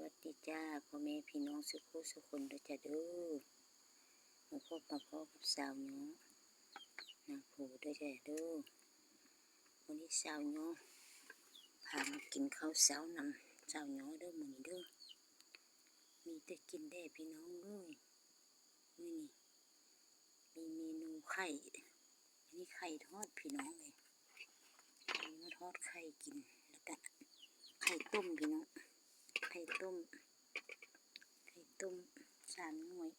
วัสดีจ้าพ่อแม่พี่น้องสุขุสุคนด้วยจ้าเด้อมาพบกับพ่อกับสาวน้องนางผูด้วยจ้าเด้อวันนี้สาวน้องพามากินข้าวเช้านำสาวน้องเด้อมื้อนี้เด้อมีแต่กินได้พี่น้องเอ้ยมื้อนี้มีเมนูไข่อันนี้ไข่ทอดพี่น้องเลยมาทอดไข่กินแล้วก็ไข่ต้มพี่น้องไข่ต้ม3 หน่วย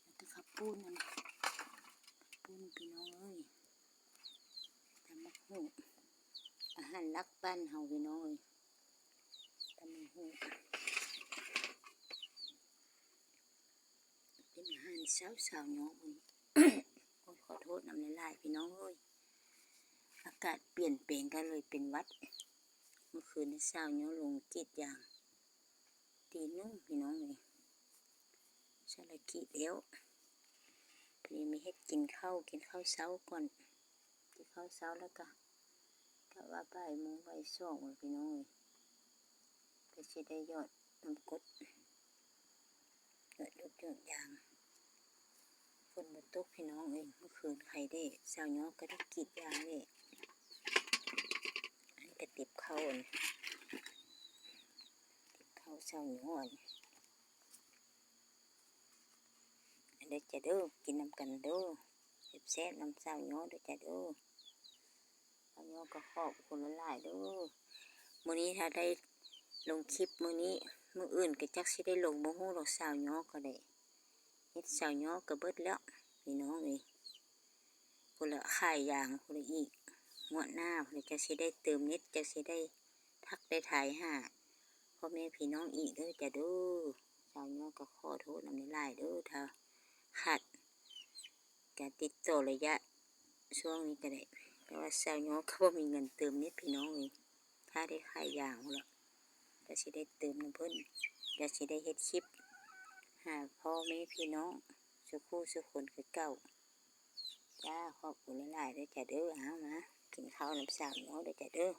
แล้วก็ข้าวปุ้นนั่นปุ้นพี่น้องเอ้ยตำบักหุ่งอาหารรักบ้านเฮาพี่น้องเอ้ยตำบักหุ่งเป็นอาหารเช้าๆเนาะเอ้ย โอ้ยขอโทษน้ำลายพี่น้องเอ้ยอากาศเปลี่ยนแปลงกันเลยเป็นหวัดเมื่อคืนนี้เช้าเนาะลงกรีดยางตี 1พี่น้องเอ้ยสารกิแล้วพี่มีเฮ็ดกินข้าวเช้าก่อนกินข้าวเช้าแล้วก็ว่าบ่ายโมงบ่ายสองพี่น้องก็สิได้ยอดน้ำกรดยอดยางฝนบ่ตกพี่น้องเอ้ยเมื่อคืนใครได้สาวน้อก็ได้กรีดยางเลยอันก็ติบข้าวสาวน้อเด้อจ้ะเด้อกินน้ำกันเด้อแซ่บๆน้ำสาวน้อเด้อจ้ะเด้อสาวน้อก็ขอบคุณหลายๆเด้อมื้อนี้ถ้าได้ลงคลิปมื้อนี้มื้ออื่นก็จักสิได้ลงบ่ฮู้ดอกสาวน้อก็ได้เฮ็ดสาวน้อก็เบิดแล้วพี่น้องเอ้ยพุ่นละขายยางพุ่นละอีกงวดหน้าพุ่นละจะสิได้เติมเน็ตจะสิได้ทักได้ถ่ายหาพ่อแม่พี่น้องอีกเด้อจ้ะเด้อสาวน้อก็ขอโทษน้ำลายเด้อถ้าขาดการติดต่อระยะช่วงนี้ก็ได้แต่ว่าสาวน้อก็บ่มีเงินเติมเน็ตพี่น้องเอ้ยถ้าได้ขายยางพุ่นละจะสิได้เติมน้ำเพิ่นจะสิได้เฮ็ดคลิปหาพ่อแม่พี่น้องสุขุสุคนคือเก่าจ้าขอบคุณหลายๆเด้อจ้ะเด้อเอามากินข้าวน้ำสาวน้องเด้อจ้ะเด้อ